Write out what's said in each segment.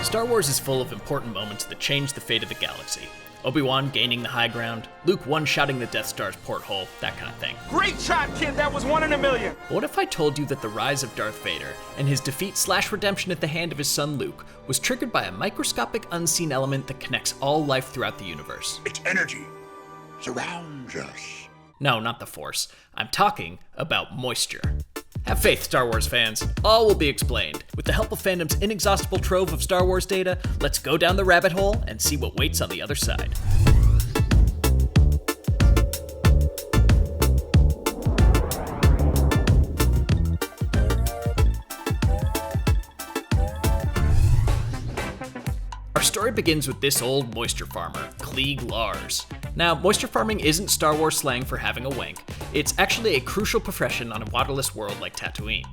Star Wars is full of important moments that change the fate of the galaxy. Obi-Wan gaining the high ground, Luke one-shotting the Death Star's porthole, that kind of thing. Great shot, kid! That was 1 in a million! But what if I told you that the rise of Darth Vader and his defeat/redemption at the hand of his son Luke was triggered by a microscopic unseen element that connects all life throughout the universe? Its energy surrounds us. No, not the Force. I'm talking about moisture. Have faith, Star Wars fans. All will be explained. With the help of Fandom's inexhaustible trove of Star Wars data, let's go down the rabbit hole and see what waits on the other side. Our story begins with this old moisture farmer, Klieg Lars. Now, moisture farming isn't Star Wars slang for having a wank. It's actually a crucial profession on a waterless world like Tatooine.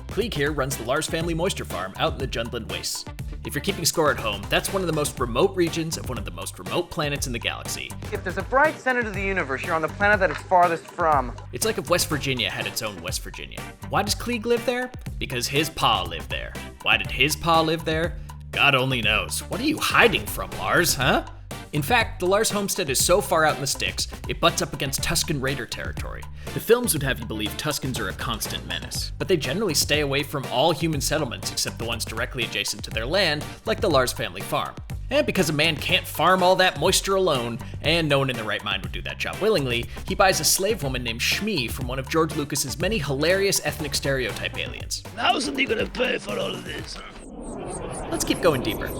Klieg here runs the Lars family moisture farm out in the Jundland Wastes. If you're keeping score at home, that's one of the most remote regions of one of the most remote planets in the galaxy. If there's a bright center to the universe, you're on the planet that it's farthest from. It's like if West Virginia had its own West Virginia. Why does Klieg live there? Because his pa lived there. Why did his pa live there? God only knows. What are you hiding from, Lars, huh? In fact, the Lars homestead is so far out in the sticks, it butts up against Tusken Raider territory. The films would have you believe Tuskens are a constant menace, but they generally stay away from all human settlements except the ones directly adjacent to their land, like the Lars family farm. And because a man can't farm all that moisture alone, and no one in their right mind would do that job willingly, he buys a slave woman named Shmi from one of George Lucas's many hilarious ethnic stereotype aliens. How's he gonna pay for all of this? Let's keep going deeper.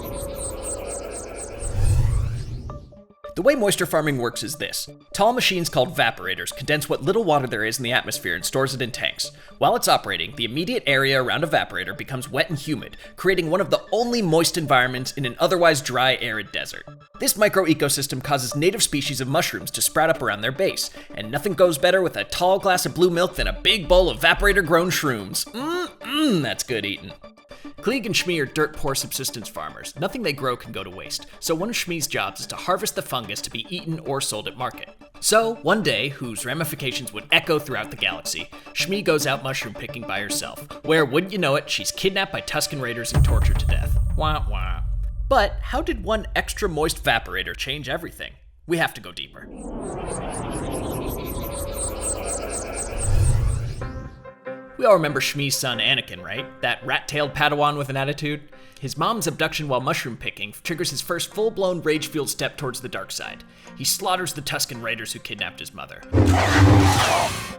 The way moisture farming works is this. Tall machines called vaporators condense what little water there is in the atmosphere and stores it in tanks. While it's operating, the immediate area around a vaporator becomes wet and humid, creating one of the only moist environments in an otherwise dry, arid desert. This micro-ecosystem causes native species of mushrooms to sprout up around their base, and nothing goes better with a tall glass of blue milk than a big bowl of vaporator-grown shrooms. That's good eating. Klieg and Shmi are dirt-poor subsistence farmers. Nothing they grow can go to waste, so one of Shmi's jobs is to harvest the fungus to be eaten or sold at market. So, one day, whose ramifications would echo throughout the galaxy, Shmi goes out mushroom picking by herself, where, wouldn't you know it, she's kidnapped by Tusken Raiders and tortured to death. Wah wah. But how did one extra moist vaporator change everything? We have to go deeper. We all remember Shmi's son Anakin, right? That rat-tailed Padawan with an attitude? His mom's abduction while mushroom picking triggers his first full-blown rage-fueled step towards the dark side. He slaughters the Tusken Raiders who kidnapped his mother.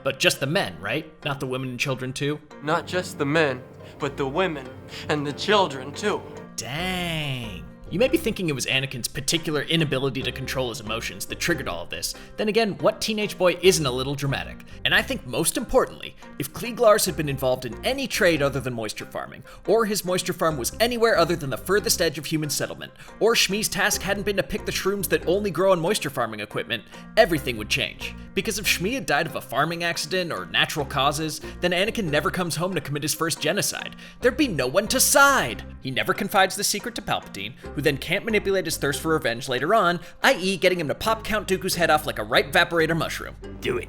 But just the men, right? Not the women and children too? Not just the men, but the women and the children too. Dang. You may be thinking it was Anakin's particular inability to control his emotions that triggered all of this. Then again, what teenage boy isn't a little dramatic? And I think most importantly, if Klieg Lars had been involved in any trade other than moisture farming, or his moisture farm was anywhere other than the furthest edge of human settlement, or Shmi's task hadn't been to pick the shrooms that only grow on moisture farming equipment, everything would change. Because if Shmi had died of a farming accident or natural causes, then Anakin never comes home to commit his first genocide. There'd be no one to side! He never confides the secret to Palpatine, who then can't manipulate his thirst for revenge later on, i.e. getting him to pop Count Dooku's head off like a ripe vaporator mushroom. Do it.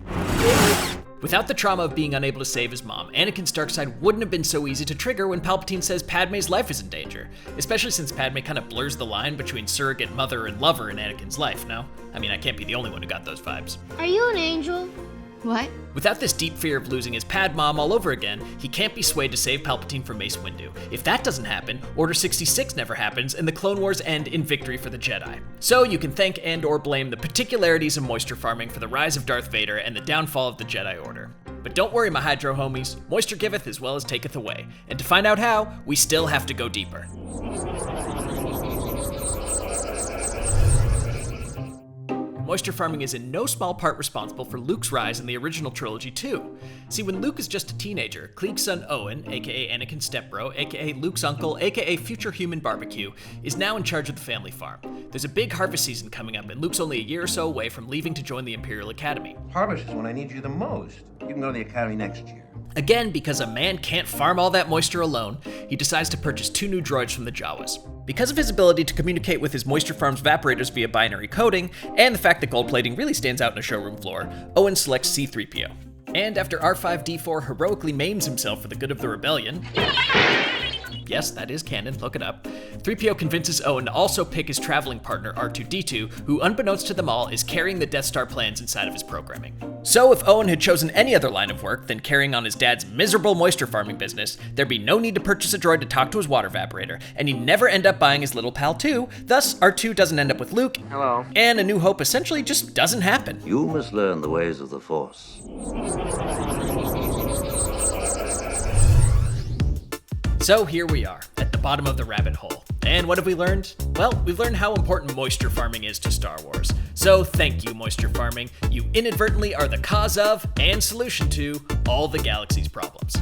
Without the trauma of being unable to save his mom, Anakin's dark side wouldn't have been so easy to trigger when Palpatine says Padme's life is in danger, especially since Padme kind of blurs the line between surrogate mother and lover in Anakin's life, no? I mean, I can't be the only one who got those vibes. Are you an angel? What? Without this deep fear of losing his Pad Mom all over again, he can't be swayed to save Palpatine from Mace Windu. If that doesn't happen, Order 66 never happens, and the Clone Wars end in victory for the Jedi. So you can thank and or blame the particularities of moisture farming for the rise of Darth Vader and the downfall of the Jedi Order. But don't worry, my Hydro homies, moisture giveth as well as taketh away. And to find out how, we still have to go deeper. Moisture farming is in no small part responsible for Luke's rise in the original trilogy too. See, when Luke is just a teenager, Klieg's son Owen, aka Anakin's stepbro, aka Luke's uncle, aka future human barbecue, is now in charge of the family farm. There's a big harvest season coming up and Luke's only a year or so away from leaving to join the Imperial Academy. Harvest is when I need you the most. You can go to the Academy next year. Again, because a man can't farm all that moisture alone, he decides to purchase 2 new droids from the Jawas. Because of his ability to communicate with his moisture farm's vaporators via binary coding, and the fact that gold plating really stands out in a showroom floor, Owen selects C-3PO. And after R5-D4 heroically maims himself for the good of the rebellion, Yes, that is canon, look it up. 3PO convinces Owen to also pick his traveling partner R2-D2, who unbeknownst to them all is carrying the Death Star plans inside of his programming. So if Owen had chosen any other line of work than carrying on his dad's miserable moisture farming business, there'd be no need to purchase a droid to talk to his water evaporator, and he'd never end up buying his little pal too. Thus, R2 doesn't end up with Luke, Hello. and A New Hope essentially just doesn't happen. You must learn the ways of the Force. So here we are, at the bottom of the rabbit hole. And what have we learned? Well, we've learned how important moisture farming is to Star Wars. So thank you, moisture farming. You inadvertently are the cause of, and solution to, all the galaxy's problems.